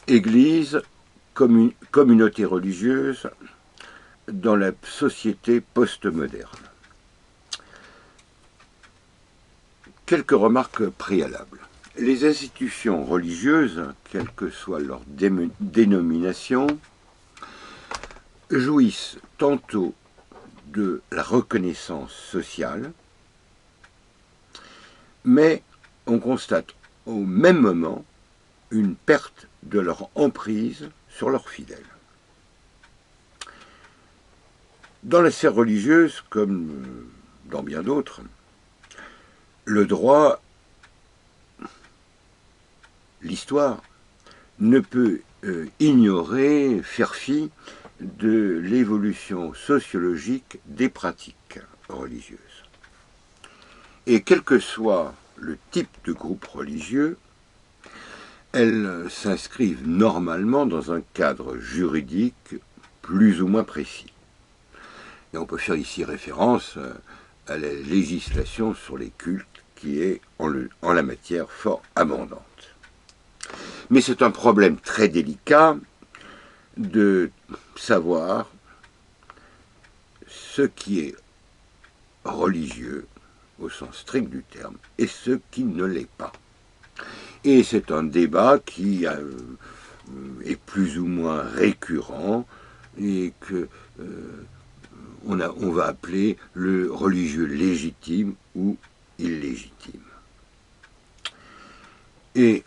Église, communauté religieuse dans la société postmoderne. Quelques remarques préalables. Les institutions religieuses, quelle que soit leur dénomination, jouissent tantôt de la reconnaissance sociale, mais on constate au même moment une perte de leur emprise sur leurs fidèles. Dans la sphère religieuse, comme dans bien d'autres, le droit, l'histoire, ne peut ignorer, faire fi de l'évolution sociologique des pratiques religieuses. Et quel que soit le type de groupe religieux, elles s'inscrivent normalement dans un cadre juridique plus ou moins précis. Et on peut faire ici référence à la législation sur les cultes qui est en la matière fort abondante. Mais c'est un problème très délicat de savoir ce qui est religieux au sens strict du terme et ce qui ne l'est pas. Et c'est un débat qui est plus ou moins récurrent et que on va appeler le religieux légitime ou illégitime. Et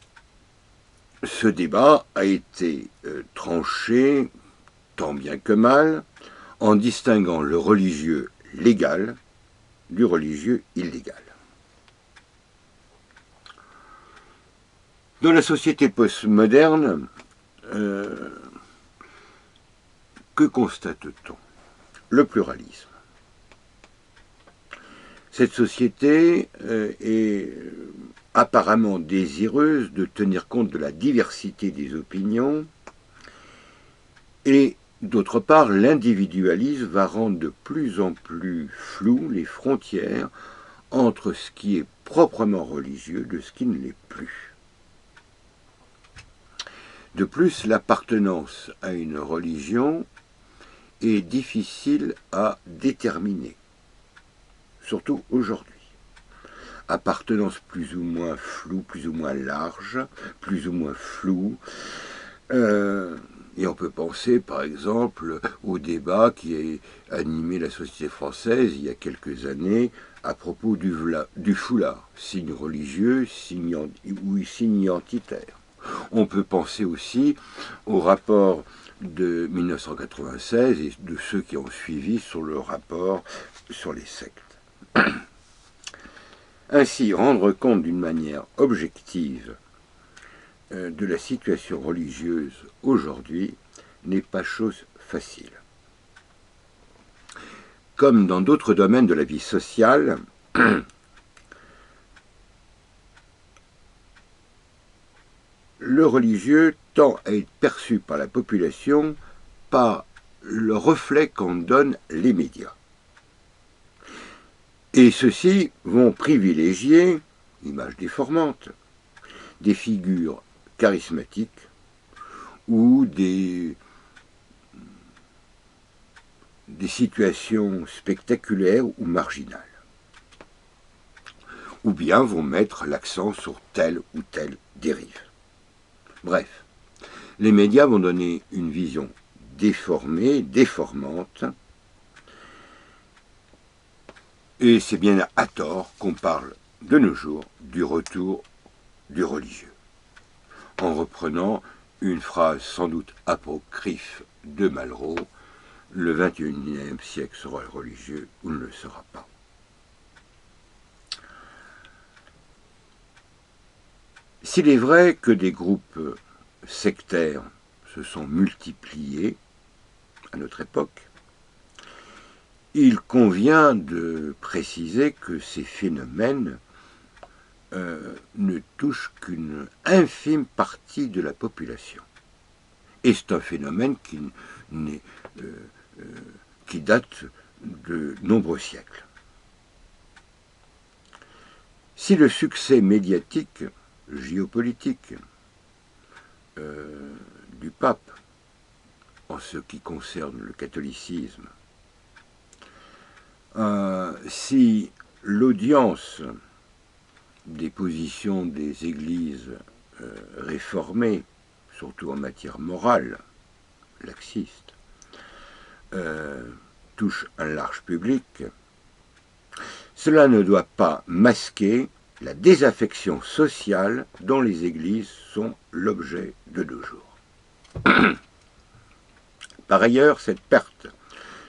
ce débat a été tranché, tant bien que mal, en distinguant le religieux légal du religieux illégal. Dans la société postmoderne, que constate-t-on? Le pluralisme. Cette société est apparemment désireuse de tenir compte de la diversité des opinions et d'autre part, l'individualisme va rendre de plus en plus floues les frontières entre ce qui est proprement religieux de ce qui ne l'est plus. De plus, l'appartenance à une religion est difficile à déterminer, surtout aujourd'hui. Appartenance plus ou moins floue, plus ou moins large, plus ou moins floue. Et on peut penser, par exemple, au débat qui a animé la société française il y a quelques années à propos du foulard, signe religieux ou signe identitaire. On peut penser aussi au rapport de 1996 et de ceux qui ont suivi sur le rapport sur les sectes. Ainsi, rendre compte d'une manière objective de la situation religieuse aujourd'hui n'est pas chose facile. Comme dans d'autres domaines de la vie sociale, le religieux tend à être perçu par la population par le reflet qu'en donnent les médias. Et ceux-ci vont privilégier, image déformante, des figures charismatiques ou des situations spectaculaires ou marginales. Ou bien vont mettre l'accent sur telle ou telle dérive. Bref, les médias vont donner une vision déformée, déformante, et c'est bien à tort qu'on parle de nos jours du retour du religieux, en reprenant une phrase sans doute apocryphe de Malraux, le XXIe siècle sera religieux ou ne le sera pas. S'il est vrai que des groupes sectaires se sont multipliés à notre époque, il convient de préciser que ces phénomènes ne touchent qu'une infime partie de la population. Et c'est un phénomène qui date de nombreux siècles. Si le succès médiatique, géopolitique, du pape en ce qui concerne le catholicisme. Si l'audience des positions des églises réformées, surtout en matière morale, laxiste, touche un large public, cela ne doit pas masquer la désaffection sociale dont les églises sont l'objet de nos jours. Par ailleurs, cette perte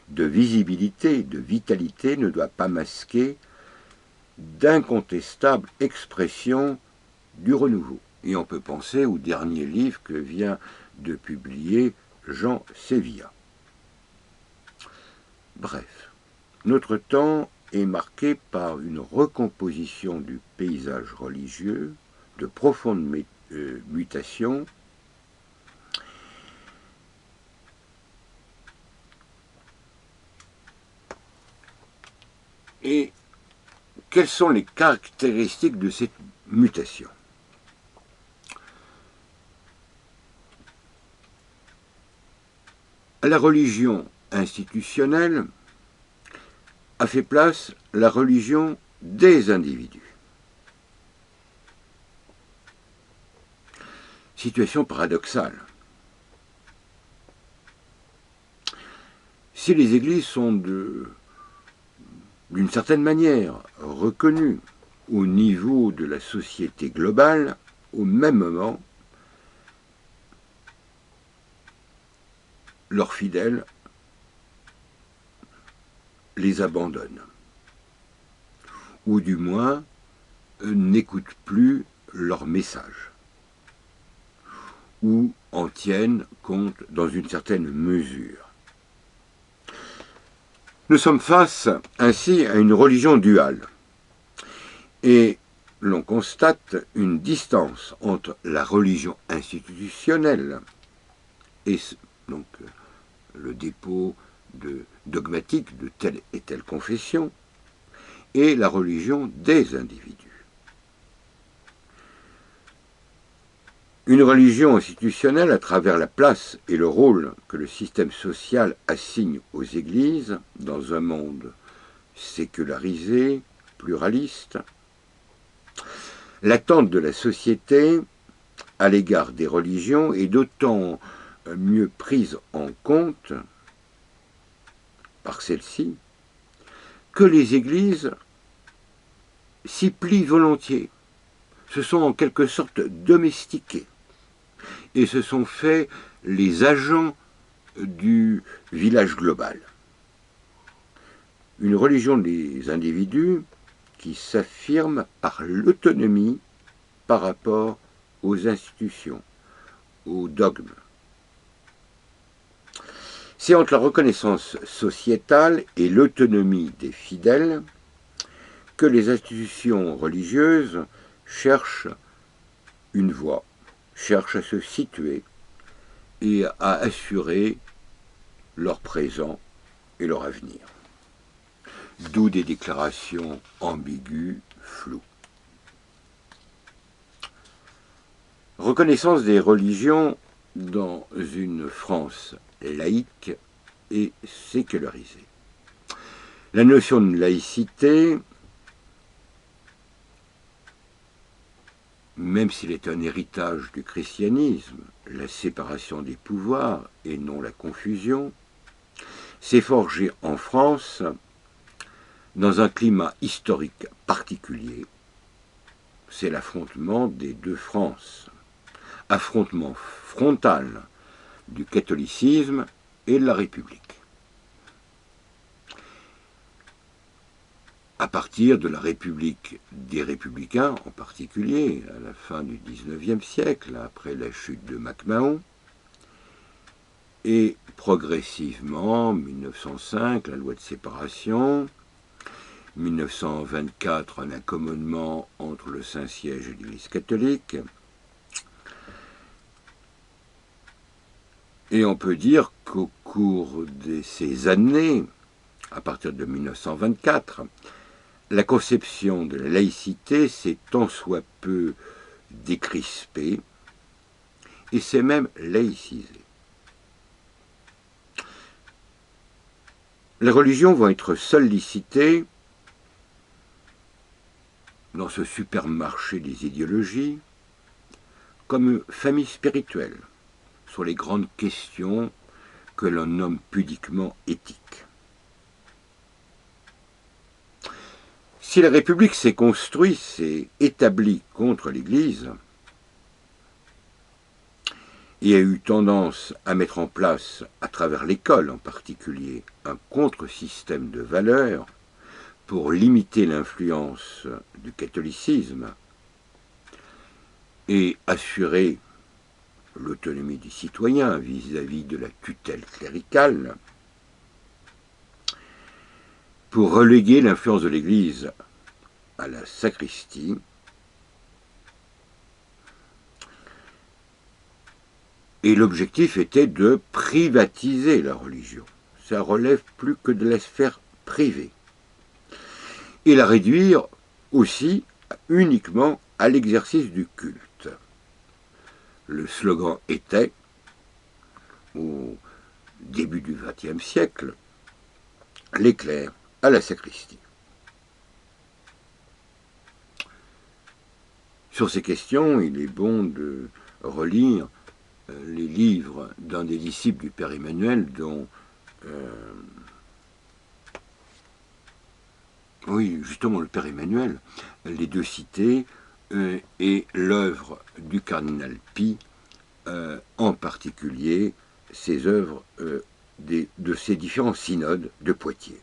de visibilité, de vitalité ne doit pas masquer d'incontestables expressions du renouveau. Et on peut penser au dernier livre que vient de publier Jean Sévilla. Bref, notre temps est marqué par une recomposition du paysage religieux, de profondes mutations, et quelles sont les caractéristiques de cette mutation? La religion institutionnelle a fait place à la religion des individus. Situation paradoxale. Si les églises sont d'une certaine manière reconnues au niveau de la société globale, au même moment, leurs fidèles les abandonnent, ou du moins n'écoutent plus leur message, ou en tiennent compte dans une certaine mesure. Nous sommes face ainsi à une religion duale, et l'on constate une distance entre la religion institutionnelle et donc le dépôt dogmatique de telle et telle confession, et la religion des individus. Une religion institutionnelle, à travers la place et le rôle que le système social assigne aux églises dans un monde sécularisé, pluraliste, l'attente de la société à l'égard des religions est d'autant mieux prise en compte par celle-ci que les églises s'y plient volontiers, se sont en quelque sorte domestiquées et se sont fait les agents du village global. Une religion des individus qui s'affirme par l'autonomie par rapport aux institutions, aux dogmes. C'est entre la reconnaissance sociétale et l'autonomie des fidèles que les institutions religieuses cherchent une voie, cherchent à se situer et à assurer leur présent et leur avenir. D'où des déclarations ambiguës, floues. Reconnaissance des religions dans une France laïque et sécularisée. La notion de laïcité, même s'il est un héritage du christianisme, la séparation des pouvoirs et non la confusion, s'est forgée en France dans un climat historique particulier. C'est l'affrontement des deux Frances, affrontement frontal du catholicisme et de la République. À partir de la République des Républicains, en particulier à la fin du XIXe siècle, après la chute de MacMahon, et progressivement, 1905, la loi de séparation, 1924, un accommodement entre le Saint-Siège et l'Église catholique, et on peut dire qu'au cours de ces années, à partir de 1924, la conception de la laïcité s'est tant soit peu décrispée et c'est même laïcisé. Les religions vont être sollicitées dans ce supermarché des idéologies comme famille spirituelle sur les grandes questions que l'on nomme pudiquement éthiques. Si la République s'est construite, s'est établie contre l'Église, et a eu tendance à mettre en place, à travers l'école en particulier, un contre-système de valeurs pour limiter l'influence du catholicisme et assurer l'autonomie des citoyens vis-à-vis de la tutelle cléricale, pour reléguer l'influence de l'Église à la sacristie, et l'objectif était de privatiser la religion. Ça relève plus que de la sphère privée. Et la réduire aussi uniquement à l'exercice du culte. Le slogan était, au début du XXe siècle, les clercs à la sacristie. Sur ces questions, il est bon de relire les livres d'un des disciples du Père Emmanuel, dont oui, justement, le Père Emmanuel, les deux cités, et l'œuvre du cardinal Pie, en particulier ses œuvres de ces différents synodes de Poitiers.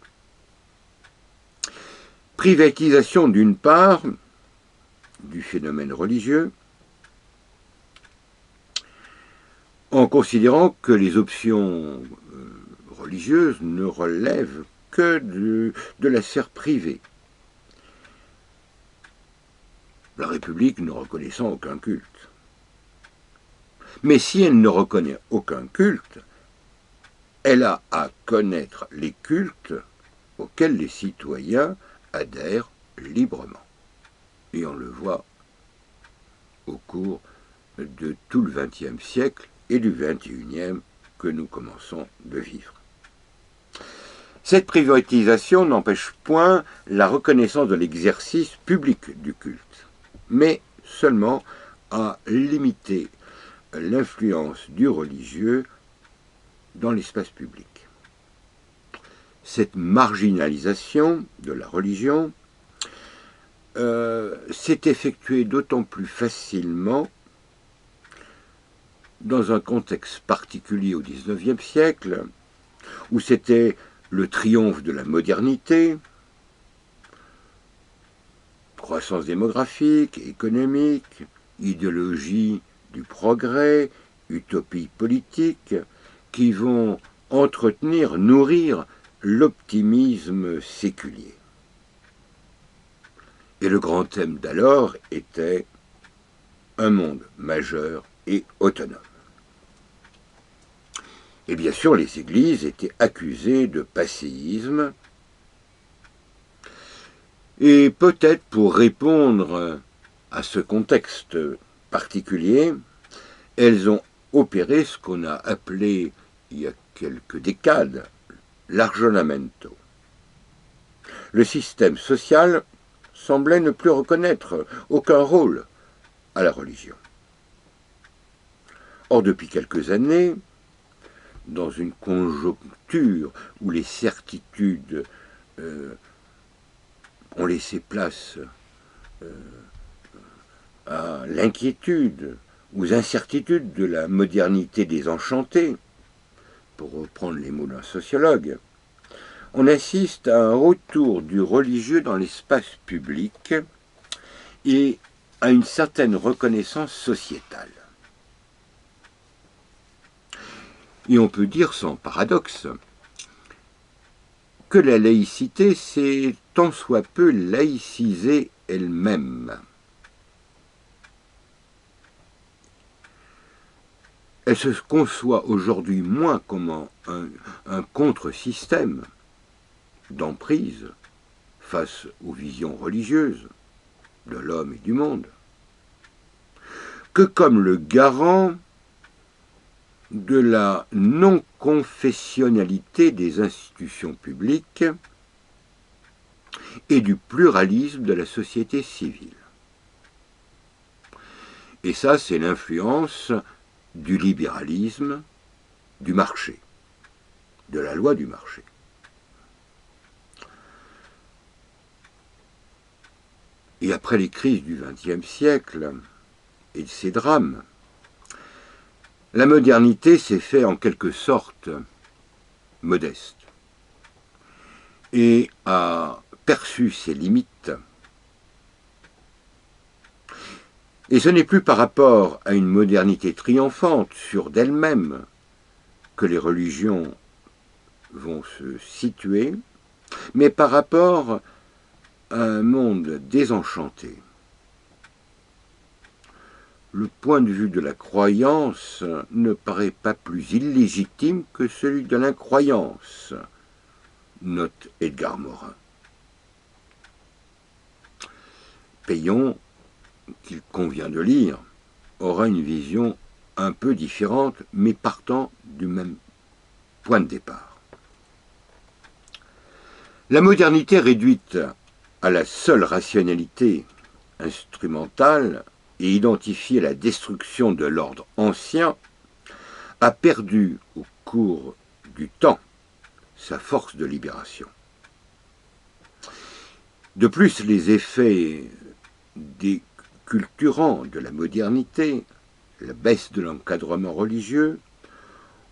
Privatisation d'une part du phénomène religieux, en considérant que les options religieuses ne relèvent que de la sphère privée. La République ne reconnaissant aucun culte. Mais si elle ne reconnaît aucun culte, elle a à connaître les cultes auxquels les citoyens adhèrent librement. Et on le voit au cours de tout le XXe siècle et du XXIe que nous commençons de vivre. Cette privatisation n'empêche point la reconnaissance de l'exercice public du culte, mais seulement à limiter l'influence du religieux dans l'espace public. Cette marginalisation de la religion s'est effectuée d'autant plus facilement dans un contexte particulier au XIXe siècle, où c'était le triomphe de la modernité, croissance démographique, économique, idéologie du progrès, utopie politique, qui vont entretenir, nourrir l'optimisme séculier. Et le grand thème d'alors était un monde majeur et autonome. Et bien sûr, les églises étaient accusées de passéisme, et peut-être pour répondre à ce contexte particulier, elles ont opéré ce qu'on a appelé, il y a quelques décades, l'argionamento. Le système social semblait ne plus reconnaître aucun rôle à la religion. Or, depuis quelques années, dans une conjoncture où les certitudes ont laissé place à l'inquiétude, aux incertitudes de la modernité désenchantée, pour reprendre les mots d'un sociologue, on assiste à un retour du religieux dans l'espace public et à une certaine reconnaissance sociétale. Et on peut dire sans paradoxe que la laïcité s'est tant soit peu laïcisée elle-même. Elle se conçoit aujourd'hui moins comme un contre-système d'emprise face aux visions religieuses de l'homme et du monde, que comme le garant de la non-confessionnalité des institutions publiques et du pluralisme de la société civile. Et ça, c'est l'influence du libéralisme, du marché, de la loi du marché. Et après les crises du XXe siècle et de ces drames, la modernité s'est fait en quelque sorte modeste et a perçu ses limites. Et ce n'est plus par rapport à une modernité triomphante, sûre d'elle-même, que les religions vont se situer, mais par rapport à un monde désenchanté. Le point de vue de la croyance ne paraît pas plus illégitime que celui de l'incroyance, note Edgar Morin. Payon, qu'il convient de lire, aura une vision un peu différente, mais partant du même point de départ. La modernité réduite à la seule rationalité instrumentale et identifiée à la destruction de l'ordre ancien a perdu au cours du temps sa force de libération. De plus, les effets déculturants de la modernité, la baisse de l'encadrement religieux,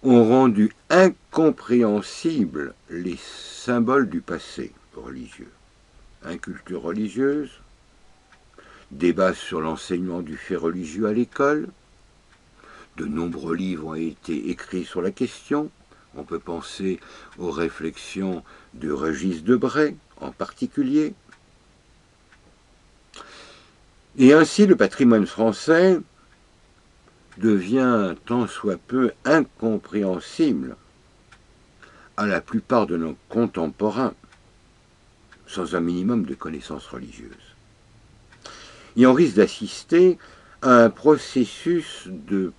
ont rendu incompréhensibles les symboles du passé religieux. Inculture religieuse, débat sur l'enseignement du fait religieux à l'école, de nombreux livres ont été écrits sur la question. On peut penser aux réflexions de Régis Debray en particulier. Et ainsi le patrimoine français devient tant soit peu incompréhensible à la plupart de nos contemporains, sans un minimum de connaissances religieuses. Et on risque d'assister à un processus de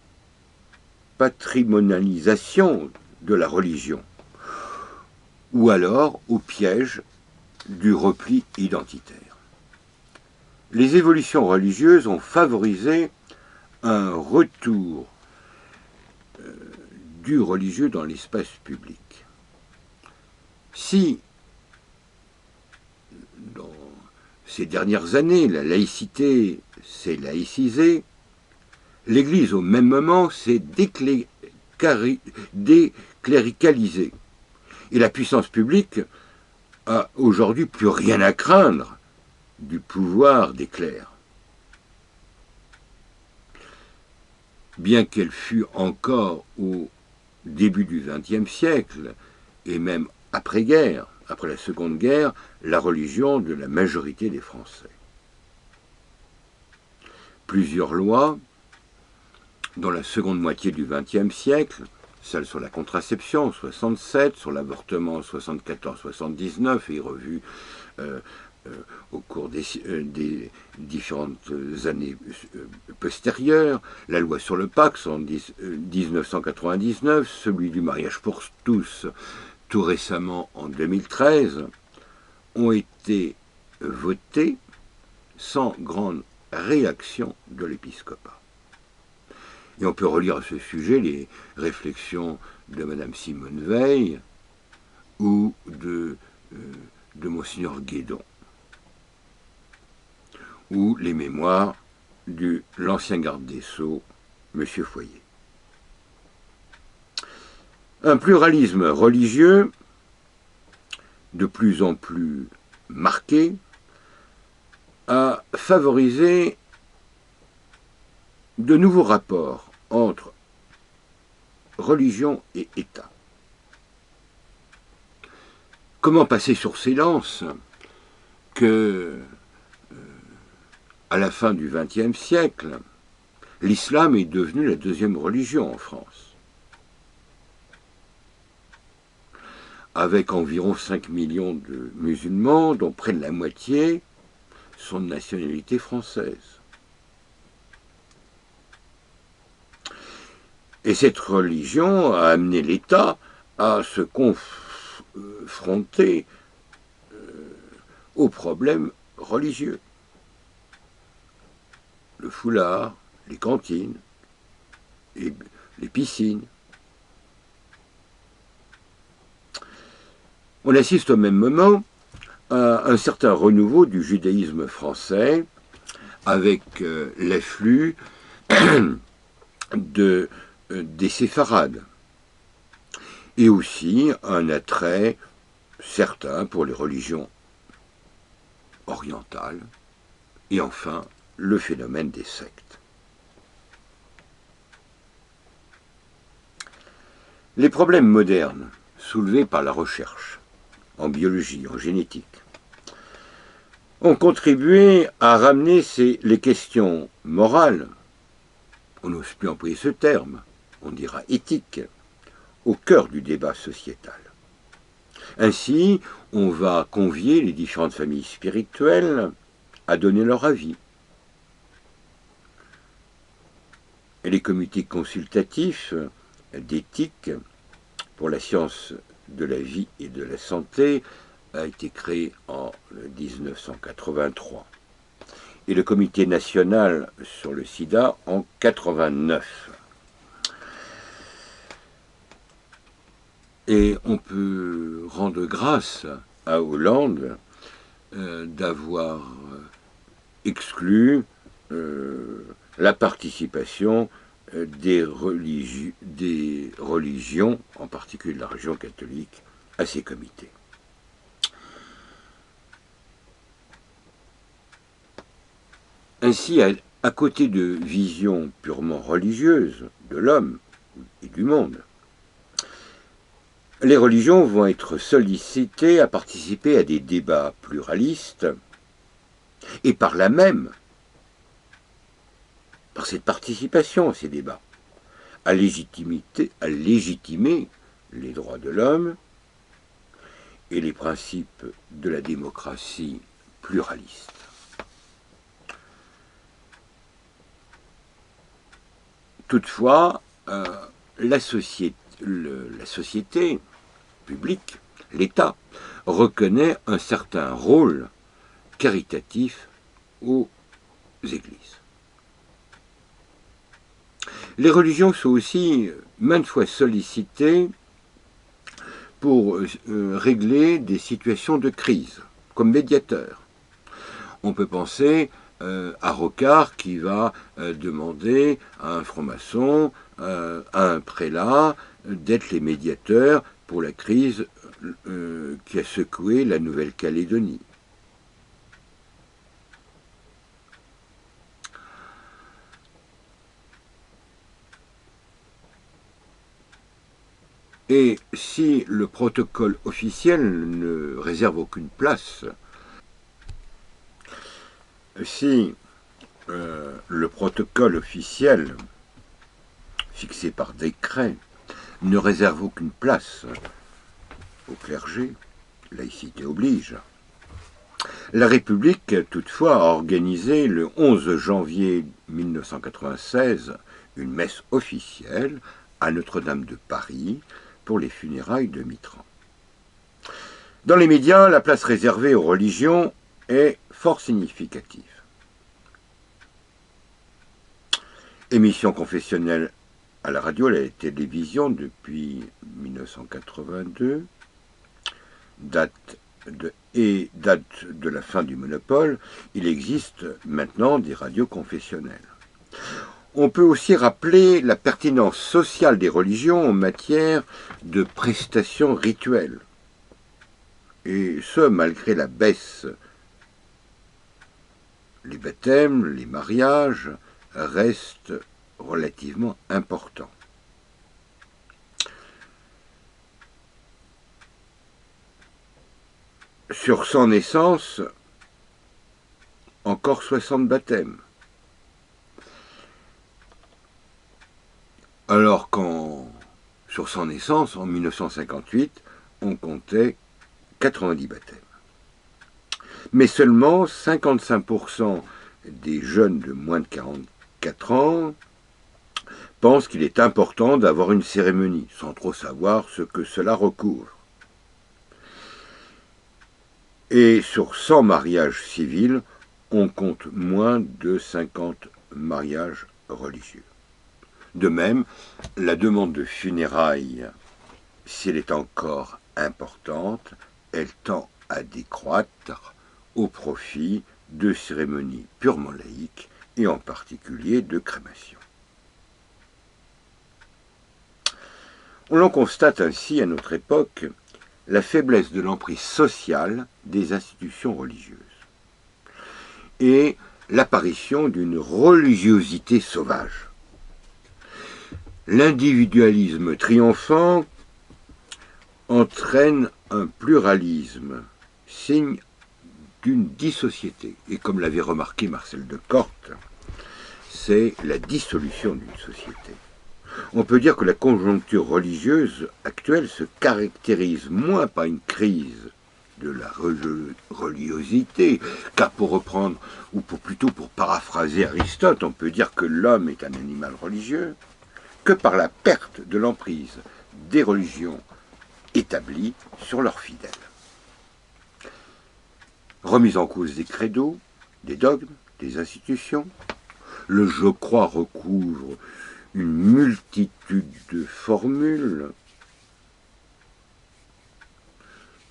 patrimonialisation de la religion, ou alors au piège du repli identitaire. Les évolutions religieuses ont favorisé un retour du religieux dans l'espace public. Si, dans ces dernières années, la laïcité s'est laïcisée, l'Église, au même moment, s'est décléricalisée. Et la puissance publique a aujourd'hui plus rien à craindre du pouvoir des clercs. Bien qu'elle fût encore au début du XXe siècle, et même après-guerre, après la Seconde Guerre, la religion de la majorité des Français. Plusieurs lois, dans la seconde moitié du XXe siècle, celle sur la contraception en 67, sur l'avortement en 74-79 et revue au cours des différentes années postérieures, la loi sur le Pacs en 1999, celui du mariage pour tous tout récemment en 2013, ont été votés sans grande réaction de l'épiscopat. Et on peut relire à ce sujet les réflexions de Madame Simone Veil ou de Monseigneur Guédon, ou les mémoires de l'ancien garde des Sceaux, M. Foyer. Un pluralisme religieux de plus en plus marqué a favorisé de nouveaux rapports entre religion et État. Comment passer sur silence que, à la fin du XXe siècle, l'islam est devenu la deuxième religion en France, avec environ 5 millions de musulmans, dont près de la moitié sont de nationalité française. Et cette religion a amené l'État à se confronter aux problèmes religieux. Le foulard, les cantines, et les piscines. On assiste au même moment à un certain renouveau du judaïsme français avec l'afflux des séfarades et aussi un attrait certain pour les religions orientales et enfin le phénomène des sectes. Les problèmes modernes soulevés par la recherche en biologie, en génétique, ont contribué à ramener les questions morales, on n'ose plus employer ce terme, on dira éthique, au cœur du débat sociétal. Ainsi, on va convier les différentes familles spirituelles à donner leur avis. Et les comités consultatifs d'éthique pour la science de la vie et de la santé a été créé en 1983 et le comité national sur le sida en 1989. Et on peut rendre grâce à Hollande d'avoir exclu la participation des religions, en particulier de la religion catholique, à ces comités. Ainsi, à côté de visions purement religieuses de l'homme et du monde, les religions vont être sollicitées à participer à des débats pluralistes et par là même, par cette participation à ces débats, à légitimer les droits de l'homme et les principes de la démocratie pluraliste. Toutefois, la société publique, l'État, reconnaît un certain rôle caritatif aux églises. Les religions sont aussi maintes fois sollicitées pour régler des situations de crise, comme médiateur. On peut penser à Rocard qui va demander à un franc-maçon, à un prélat, d'être les médiateurs pour la crise qui a secoué la Nouvelle-Calédonie. Et si le protocole officiel ne réserve aucune place, si le protocole officiel fixé par décret ne réserve aucune place au clergé, laïcité oblige, la République, toutefois, a organisé le 11 janvier 1996 une messe officielle à Notre-Dame de Paris pour les funérailles de Mitterrand. Dans les médias, la place réservée aux religions est fort significative. Émissions confessionnelles à la radio et à la télévision depuis 1982, date de la fin du monopole, il existe maintenant des radios confessionnelles. On peut aussi rappeler la pertinence sociale des religions en matière de prestations rituelles, et ce malgré la baisse. Les baptêmes, les mariages restent relativement importants. Sur 100 naissances, encore 60 baptêmes. Alors sur 100 naissances, en 1958, on comptait 90 baptêmes. Mais seulement 55% des jeunes de moins de 44 ans pensent qu'il est important d'avoir une cérémonie, sans trop savoir ce que cela recouvre. Et sur 100 mariages civils, on compte moins de 50 mariages religieux. De même, la demande de funérailles, si elle est encore importante, elle tend à décroître au profit de cérémonies purement laïques et en particulier de crémation. On constate ainsi à notre époque la faiblesse de l'emprise sociale des institutions religieuses et l'apparition d'une religiosité sauvage. L'individualisme triomphant entraîne un pluralisme, signe d'une dissociété. Et comme l'avait remarqué Marcel de Corte, c'est la dissolution d'une société. On peut dire que la conjoncture religieuse actuelle se caractérise moins par une crise de la religiosité, car pour reprendre, ou plutôt pour paraphraser Aristote, on peut dire que l'homme est un animal religieux, que par la perte de l'emprise des religions établies sur leurs fidèles. Remise en cause des credos, des dogmes, des institutions, le je crois recouvre une multitude de formules,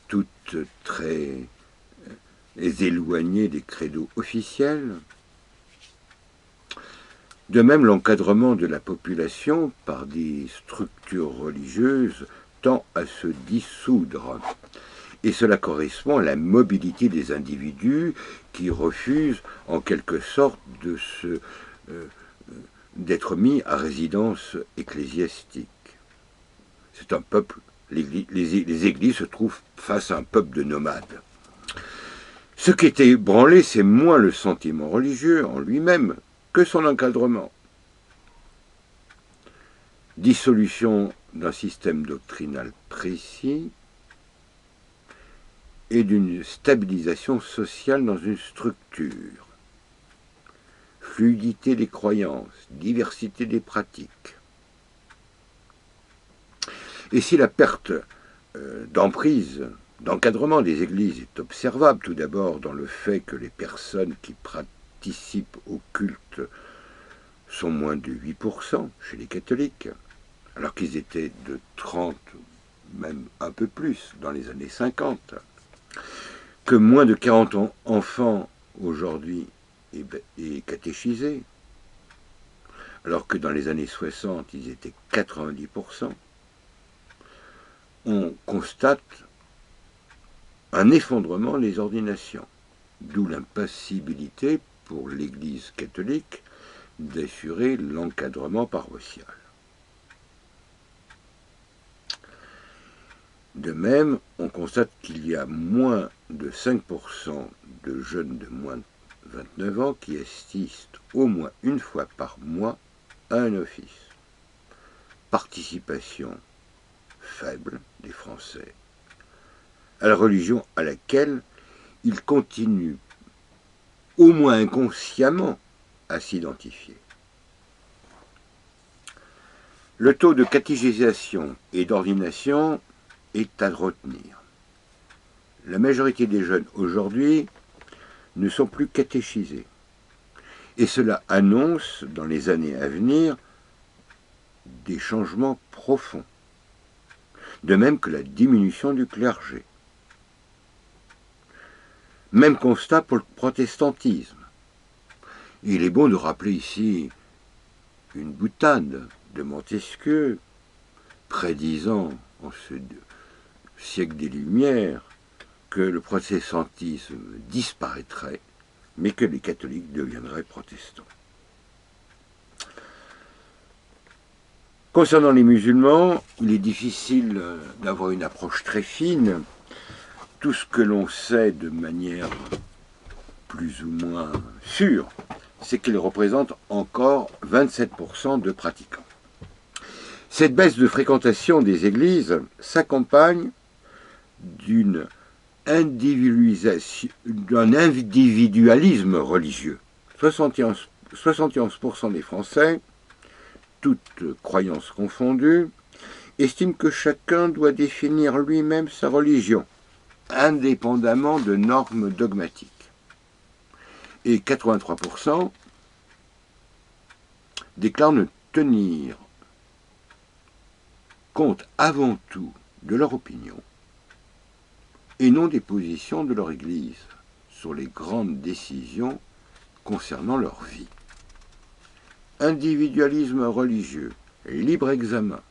toutes très éloignées des credos officiels. De même, l'encadrement de la population par des structures religieuses tend à se dissoudre. Et cela correspond à la mobilité des individus qui refusent en quelque sorte d'être mis à résidence ecclésiastique. C'est un peuple, les églises se trouvent face à un peuple de nomades. Ce qui est ébranlé, c'est moins le sentiment religieux en lui-même que son encadrement. Dissolution d'un système doctrinal précis et d'une stabilisation sociale dans une structure. Fluidité des croyances, diversité des pratiques. Et si la perte d'emprise, d'encadrement des églises est observable tout d'abord dans le fait que les personnes qui participent au culte sont moins de 8% chez les catholiques, alors qu'ils étaient de 30, même un peu plus, dans les années 50, que moins de 40 enfants aujourd'hui est catéchisés, alors que dans les années 60, ils étaient 90%, on constate un effondrement des ordinations, d'où l'impossibilité pour l'Église catholique d'assurer l'encadrement paroissial. De même, on constate qu'il y a moins de 5% de jeunes de moins de 29 ans qui assistent au moins une fois par mois à un office. Participation faible des Français à la religion à laquelle ils continuent, au moins inconsciemment, à s'identifier. Le taux de catéchisation et d'ordination est à retenir. La majorité des jeunes aujourd'hui ne sont plus catéchisés. Et cela annonce, dans les années à venir, des changements profonds. De même que la diminution du clergé. Même constat pour le protestantisme. Il est bon de rappeler ici une boutade de Montesquieu, prédisant en ce siècle des Lumières que le protestantisme disparaîtrait, mais que les catholiques deviendraient protestants. Concernant les musulmans, il est difficile d'avoir une approche très fine. Tout ce que l'on sait de manière plus ou moins sûre, c'est qu'ils représentent encore 27% de pratiquants. Cette baisse de fréquentation des églises s'accompagne d'un individualisme religieux. 71% des Français toutes croyances confondues, estiment que chacun doit définir lui-même sa religion, indépendamment de normes dogmatiques. Et 83% déclarent ne tenir compte avant tout de leur opinion et non des positions de leur Église sur les grandes décisions concernant leur vie. Individualisme religieux, libre examen.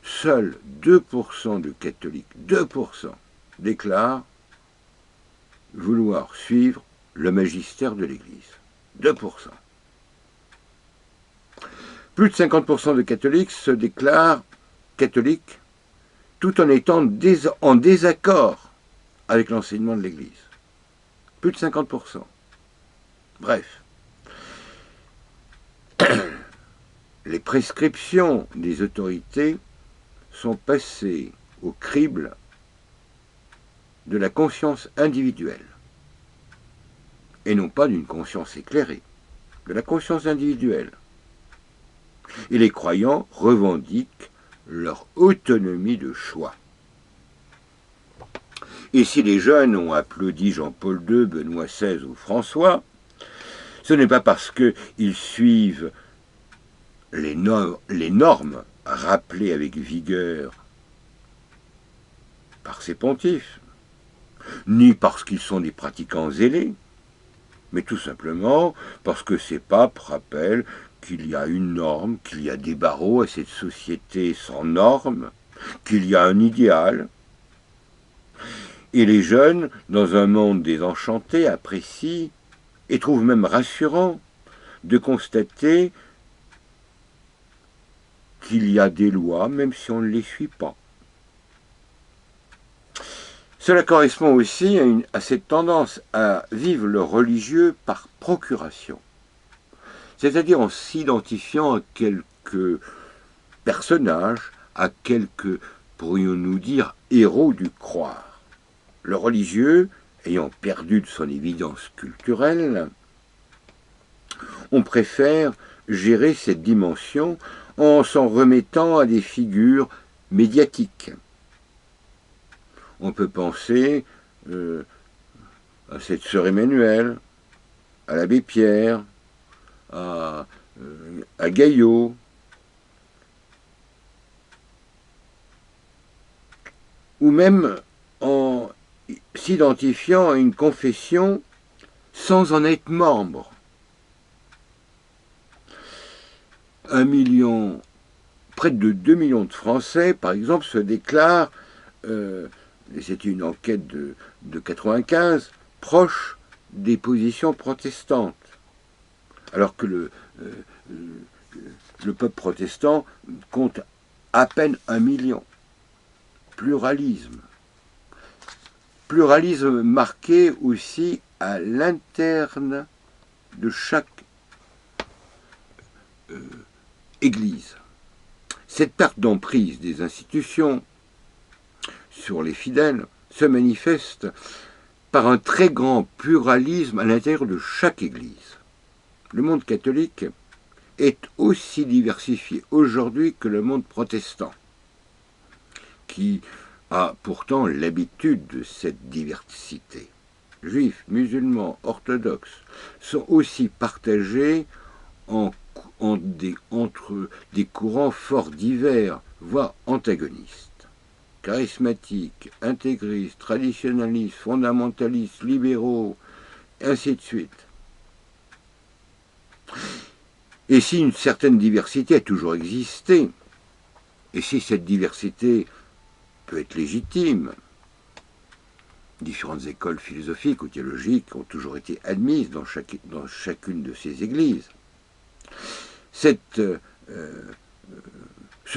Seuls 2% de catholiques, 2% déclarent vouloir suivre le magistère de l'Église. 2%. Plus de 50% de catholiques se déclarent catholiques tout en étant en désaccord avec l'enseignement de l'Église. Plus de 50%. Bref. Les prescriptions des autorités sont passées au crible de la conscience individuelle, et non pas d'une conscience éclairée, de la conscience individuelle. Et les croyants revendiquent leur autonomie de choix. Et si les jeunes ont applaudi Jean-Paul II, Benoît XVI ou François, ce n'est pas parce qu'ils suivent les normes rappelées avec vigueur par ces pontifes, ni parce qu'ils sont des pratiquants zélés, mais tout simplement parce que ces papes rappellent qu'il y a une norme, qu'il y a des barreaux à cette société sans normes, qu'il y a un idéal. Et les jeunes, dans un monde désenchanté, apprécient et trouvent même rassurant de constater qu'il y a des lois, même si on ne les suit pas. Cela correspond aussi à cette tendance à vivre le religieux par procuration, c'est-à-dire en s'identifiant à quelques personnages, à quelques, pourrions-nous dire, héros du croire. Le religieux, ayant perdu de son évidence culturelle, on préfère gérer cette dimension en s'en remettant à des figures médiatiques. On peut penser à cette sœur Emmanuelle, à l'abbé Pierre, à Gaillot, ou même en s'identifiant à une confession sans en être membre. 1 million, près de 2 millions de Français, par exemple, se déclarent, et c'était une enquête de 1995, proches des positions protestantes. Alors que le peuple protestant compte à peine 1 million. Pluralisme. Pluralisme marqué aussi à l'interne de chaque Église. Cette perte d'emprise des institutions sur les fidèles se manifeste par un très grand pluralisme à l'intérieur de chaque Église. Le monde catholique est aussi diversifié aujourd'hui que le monde protestant, qui a pourtant l'habitude de cette diversité. Juifs, musulmans, orthodoxes sont aussi partagés entre des courants fort divers, voire antagonistes. Charismatiques, intégristes, traditionnalistes, fondamentalistes, libéraux, ainsi de suite. Et si une certaine diversité a toujours existé, et si cette diversité peut être légitime, différentes écoles philosophiques ou théologiques ont toujours été admises dans chacune de ces églises, ce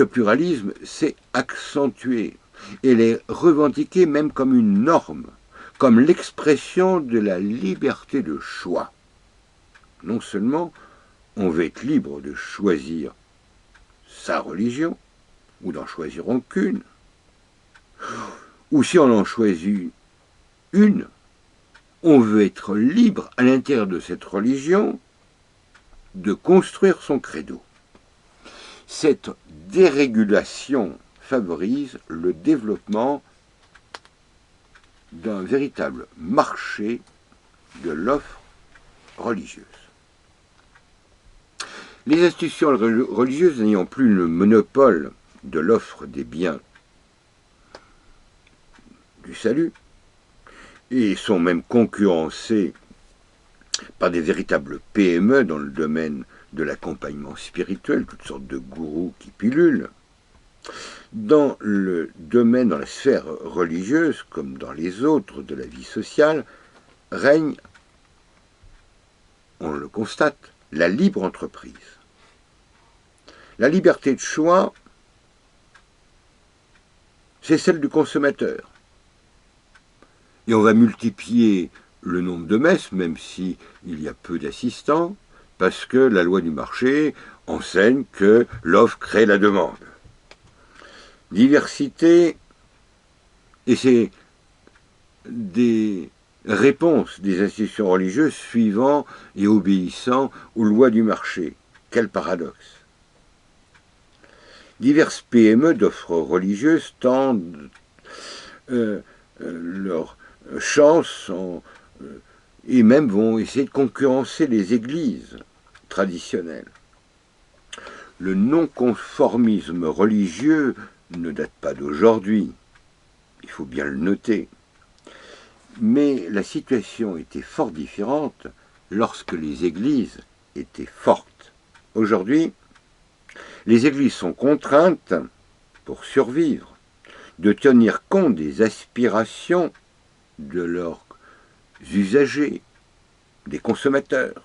pluralisme s'est accentué et est revendiqué même comme une norme, comme l'expression de la liberté de choix. Non seulement on veut être libre de choisir sa religion, ou d'en choisir aucune, ou si on en choisit une, on veut être libre à l'intérieur de cette religion de construire son credo. Cette dérégulation favorise le développement d'un véritable marché de l'offre religieuse. Les institutions religieuses n'ayant plus le monopole de l'offre des biens du salut, et sont même concurrencées par des véritables PME dans le domaine de l'accompagnement spirituel, toutes sortes de gourous qui pullulent. Dans le domaine, dans la sphère religieuse, comme dans les autres de la vie sociale, règne, on le constate, la libre entreprise. La liberté de choix, c'est celle du consommateur. Et on va multiplier le nombre de messes, même s'il y a peu d'assistants, parce que la loi du marché enseigne que l'offre crée la demande. Diversité, et c'est des réponses des institutions religieuses suivant et obéissant aux lois du marché. Quel paradoxe! Diverses PME d'offres religieuses tendent leur chance et même vont essayer de concurrencer les églises traditionnelles. Le non-conformisme religieux ne date pas d'aujourd'hui, il faut bien le noter, mais la situation était fort différente lorsque les églises étaient fortes. Aujourd'hui, les églises sont contraintes, pour survivre, de tenir compte des aspirations de leurs usagers, des consommateurs.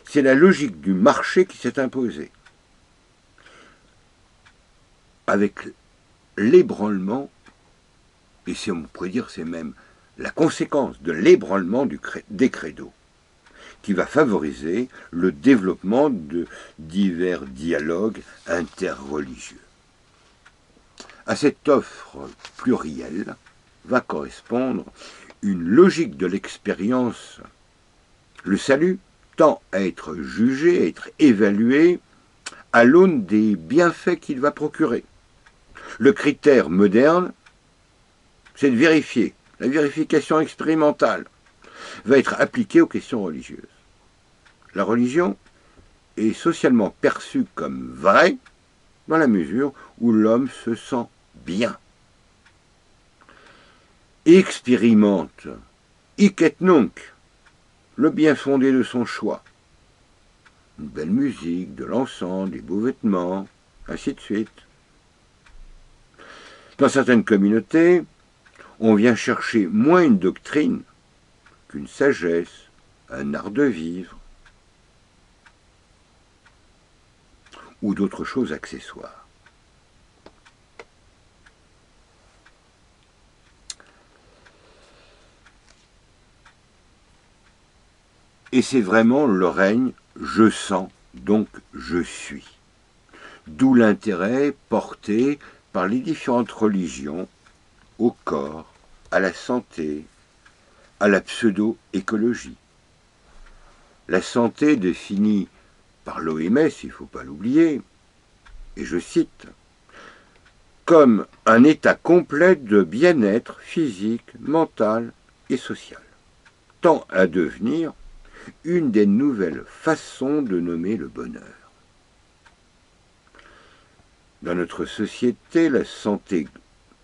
C'est la logique du marché qui s'est imposée. Avec l'ébranlement, et on pourrait dire c'est même la conséquence de l'ébranlement des credos, qui va favoriser le développement de divers dialogues interreligieux. À cette offre plurielle va correspondre une logique de l'expérience. Le salut tend à être jugé, à être évalué à l'aune des bienfaits qu'il va procurer. Le critère moderne, c'est de vérifier. La vérification expérimentale va être appliquée aux questions religieuses. La religion est socialement perçue comme vraie dans la mesure où l'homme se sent bien. Et expérimente, hic et nunc, le bien fondé de son choix. Une belle musique, de l'encens, des beaux vêtements, ainsi de suite. Dans certaines communautés, on vient chercher moins une doctrine qu'une sagesse, un art de vivre, ou d'autres choses accessoires. Et c'est vraiment le règne « je sens, donc je suis ». D'où l'intérêt porté par les différentes religions au corps, à la santé, à la pseudo-écologie. La santé définie par l'OMS, il ne faut pas l'oublier, et je cite, comme un état complet de bien-être physique, mental et social, tend à devenir une des nouvelles façons de nommer le bonheur. Dans notre société, la santé,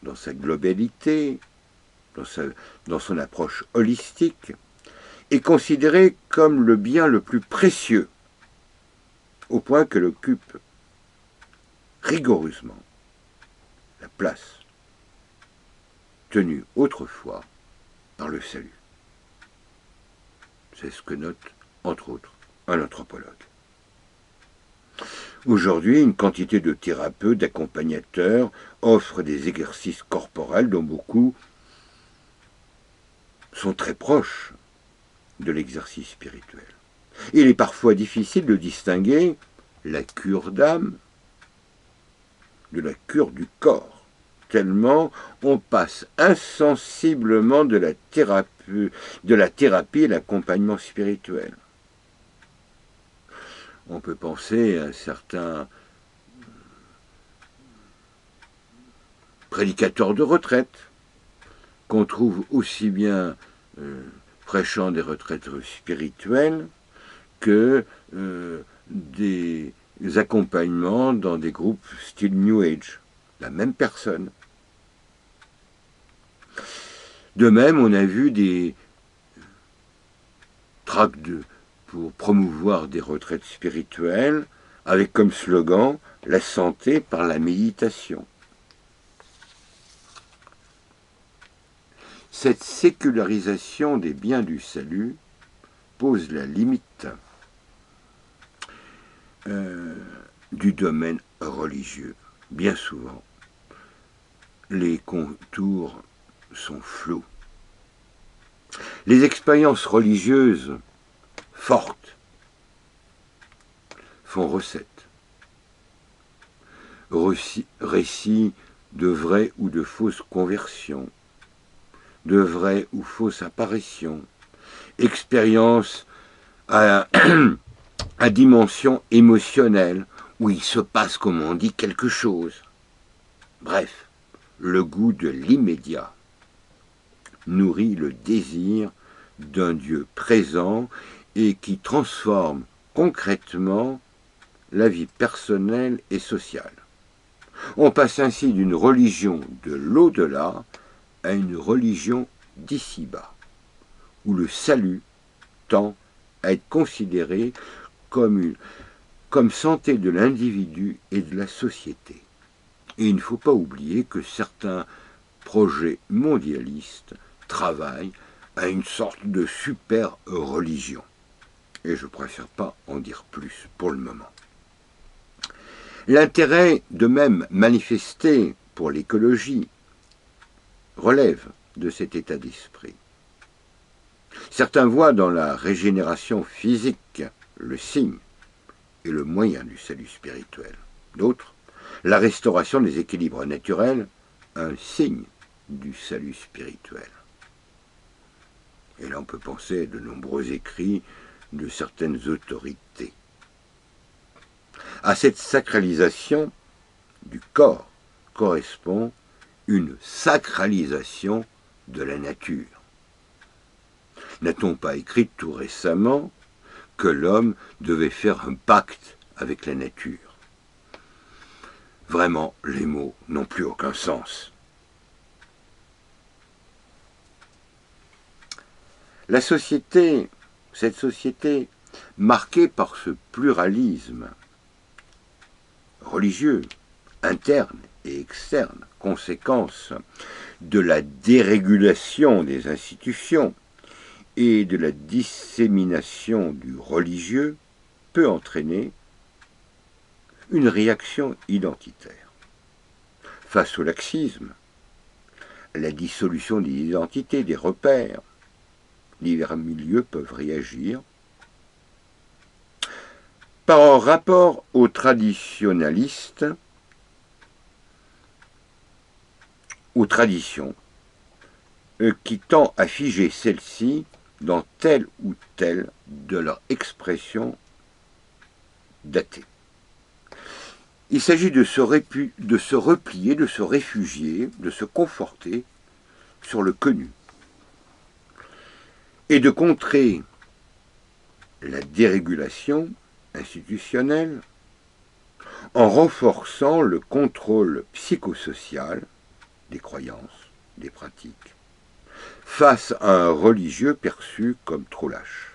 dans sa globalité, dans son approche holistique, est considérée comme le bien le plus précieux, au point qu'elle occupe rigoureusement la place tenue autrefois par le salut. C'est ce que note, entre autres, un anthropologue. Aujourd'hui, une quantité de thérapeutes, d'accompagnateurs offrent des exercices corporels dont beaucoup sont très proches de l'exercice spirituel. Il est parfois difficile de distinguer la cure d'âme de la cure du corps, tellement on passe insensiblement de la thérapie et l'accompagnement spirituel. On peut penser à certains prédicateurs de retraite, qu'on trouve aussi bien prêchant des retraites spirituelles que des accompagnements dans des groupes style New Age. La même personne. De même, on a vu des tracts pour promouvoir des retraites spirituelles avec comme slogan « La santé par la méditation ». Cette sécularisation des biens du salut pose la limite du domaine religieux. Bien souvent, les contours sont flous. Les expériences religieuses fortes font recette. Récits de vraies ou de fausses conversions, de vraies ou fausses apparitions, expériences à dimension émotionnelle, où il se passe, comme on dit, quelque chose. Bref, le goût de l'immédiat nourrit le désir d'un Dieu présent et qui transforme concrètement la vie personnelle et sociale. On passe ainsi d'une religion de l'au-delà à une religion d'ici-bas, où le salut tend à être considéré comme santé de l'individu et de la société. Et il ne faut pas oublier que certains projets mondialistes travaillent à une sorte de super religion. Et je préfère pas en dire plus pour le moment. L'intérêt de même manifesté pour l'écologie relève de cet état d'esprit. Certains voient dans la régénération physique le signe et le moyen du salut spirituel. D'autres, la restauration des équilibres naturels, un signe du salut spirituel. Et là, on peut penser à de nombreux écrits de certaines autorités. À cette sacralisation du corps correspond une sacralisation de la nature. N'a-t-on pas écrit tout récemment que l'homme devait faire un pacte avec la nature? Vraiment, les mots n'ont plus aucun sens. La société, cette société marquée par ce pluralisme religieux, interne et externe, conséquence de la dérégulation des institutions et de la dissémination du religieux, peut entraîner une réaction identitaire. Face au laxisme, la dissolution des identités, des repères, divers milieux peuvent réagir par un rapport aux traditionnalistes, aux traditions, qui tend à figer celles-ci dans telle ou telle de leurs expressions datées. Il s'agit de se replier, de se réfugier, de se conforter sur le connu et de contrer la dérégulation institutionnelle en renforçant le contrôle psychosocial des croyances, des pratiques, face à un religieux perçu comme trop lâche.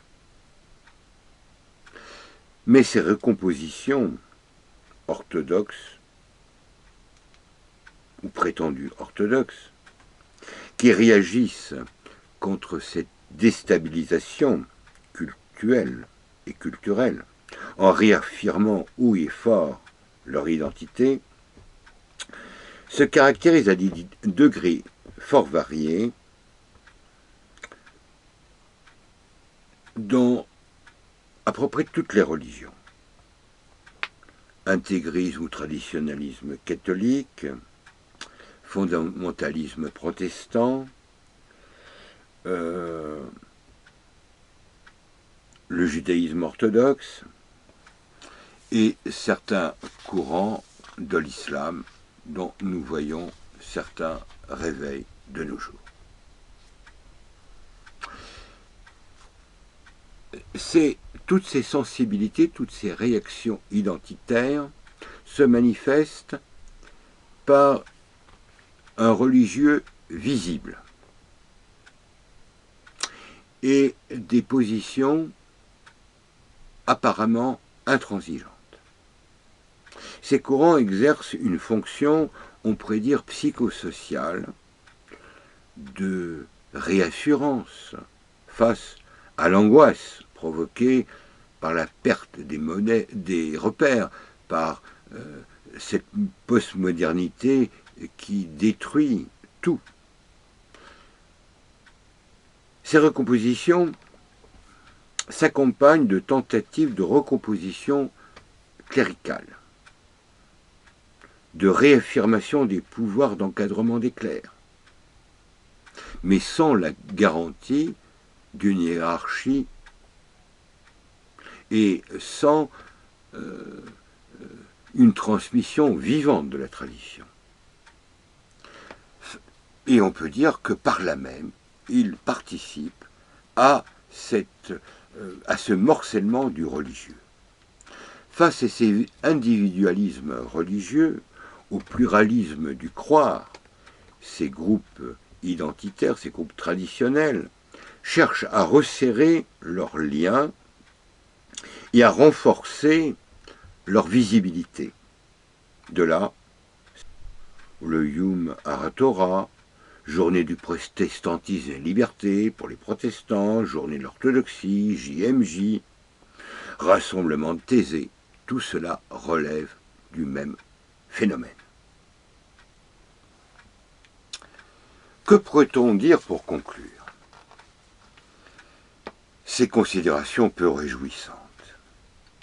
Mais ces recompositions orthodoxes, ou prétendues orthodoxes, qui réagissent contre cette déstabilisation cultuelle et culturelle, en réaffirmant haut et fort leur identité, se caractérisent à des degrés fort variés dans à peu près toutes les religions. Intégrisme ou traditionnalisme catholique, fondamentalisme protestant, le judaïsme orthodoxe et certains courants de l'islam dont nous voyons certains réveils de nos jours. Toutes ces sensibilités, toutes ces réactions identitaires se manifestent par un religieux visible et des positions apparemment intransigeantes. Ces courants exercent une fonction, on pourrait dire, psychosociale, de réassurance face à l'angoisse provoquée par la perte des repères, par cette postmodernité qui détruit tout. Ces recompositions s'accompagnent de tentatives de recomposition cléricale, de réaffirmation des pouvoirs d'encadrement des clercs, mais sans la garantie d'une hiérarchie et sans une transmission vivante de la tradition. Et on peut dire que par là même, il participe à ce morcellement du religieux. Face à ces individualismes religieux, au pluralisme du croire, ces groupes identitaires, ces groupes traditionnels, cherchent à resserrer leurs liens et à renforcer leur visibilité. De là, le Yom HaTorah, journée du protestantisme et liberté pour les protestants, journée de l'orthodoxie, JMJ, rassemblement de Thésée, tout cela relève du même phénomène. Que pourrait-on dire pour conclure? Ces considérations peu réjouissantes.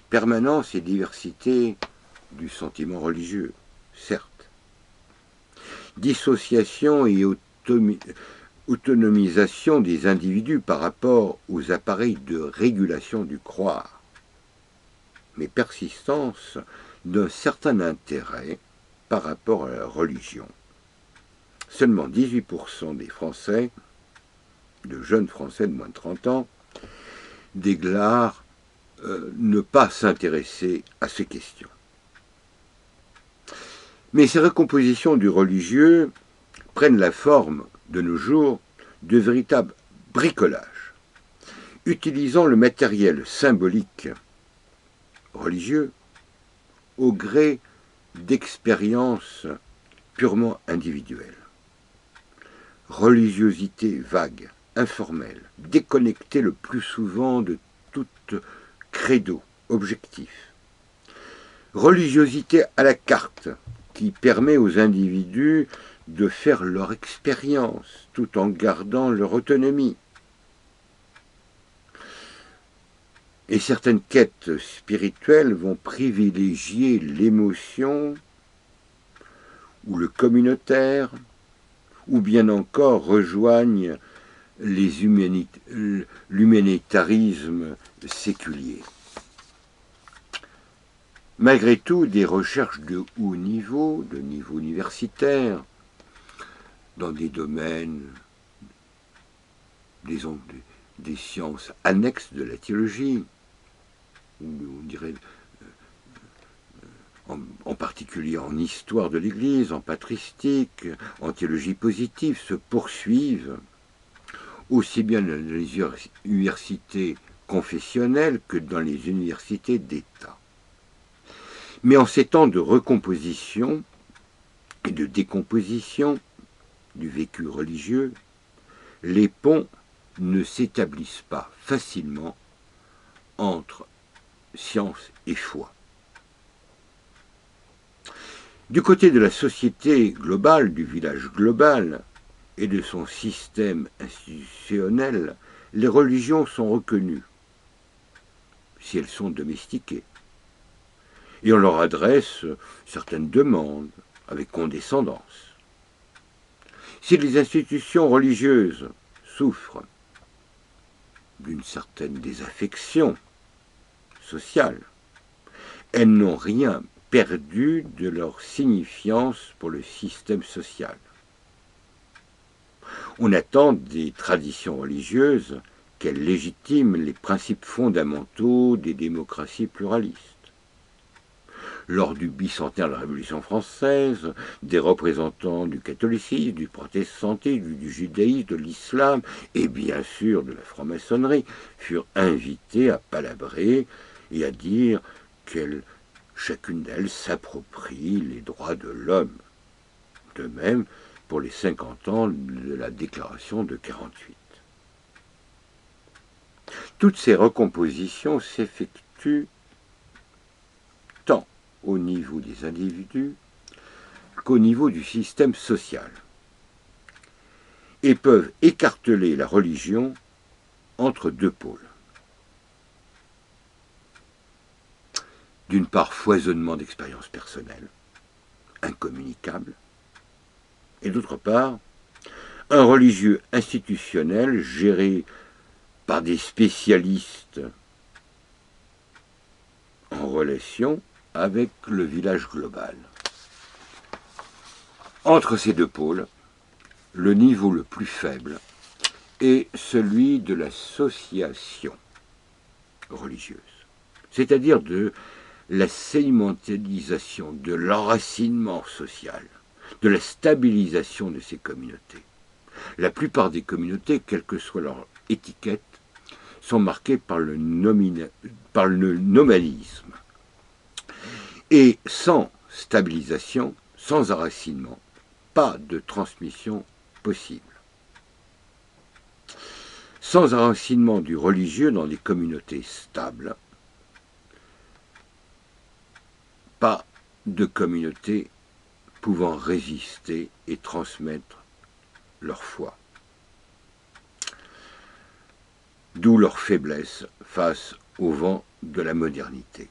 Permanence et diversité du sentiment religieux, certes. Dissociation et autonomisation des individus par rapport aux appareils de régulation du croire, mais persistance d'un certain intérêt par rapport à la religion. Seulement 18% des Français, de jeunes Français de moins de 30 ans, déclarent ne pas s'intéresser à ces questions. Mais ces recompositions du religieux prennent la forme, de nos jours, de véritables bricolages, utilisant le matériel symbolique religieux au gré d'expériences purement individuelles. Religiosité vague, informelle, déconnectée le plus souvent de toute credo objectif. Religiosité à la carte, qui permet aux individus de faire leur expérience tout en gardant leur autonomie. Et certaines quêtes spirituelles vont privilégier l'émotion ou le communautaire, ou bien encore rejoignent l'humanitarisme séculier. Malgré tout, des recherches de haut niveau, de niveau universitaire, dans des domaines, disons, des sciences annexes de la théologie, on dirait en particulier en histoire de l'Église, en patristique, en théologie positive, se poursuivent, aussi bien dans les universités confessionnelles que dans les universités d'État. Mais en ces temps de recomposition et de décomposition du vécu religieux, les ponts ne s'établissent pas facilement entre science et foi. Du côté de la société globale, du village global et de son système institutionnel, les religions sont reconnues, si elles sont domestiquées. Et on leur adresse certaines demandes avec condescendance. Si les institutions religieuses souffrent d'une certaine désaffection sociale, elles n'ont rien perdu de leur signifiance pour le système social. On attend des traditions religieuses qu'elles légitiment les principes fondamentaux des démocraties pluralistes. Lors du bicentenaire de la Révolution française, des représentants du catholicisme, du protestantisme, du judaïsme, de l'islam et bien sûr de la franc-maçonnerie furent invités à palabrer et à dire qu'elles, chacune d'elles, s'approprie les droits de l'homme. De même pour les 50 ans de la déclaration de 48. Toutes ces recompositions s'effectuent tant au niveau des individus qu'au niveau du système social et peuvent écarteler la religion entre deux pôles. D'une part, foisonnement d'expériences personnelles, incommunicables, et d'autre part, un religieux institutionnel géré par des spécialistes en relation avec le village global. Entre ces deux pôles, le niveau le plus faible est celui de l'association religieuse, c'est-à-dire de la sédimentalisation, de l'enracinement social, de la stabilisation de ces communautés. La plupart des communautés, quelle que soit leur étiquette, sont marquées par le nomadisme. Et sans stabilisation, sans enracinement, pas de transmission possible. Sans enracinement du religieux dans des communautés stables, pas de communauté pouvant résister et transmettre leur foi. D'où leur faiblesse face au vent de la modernité.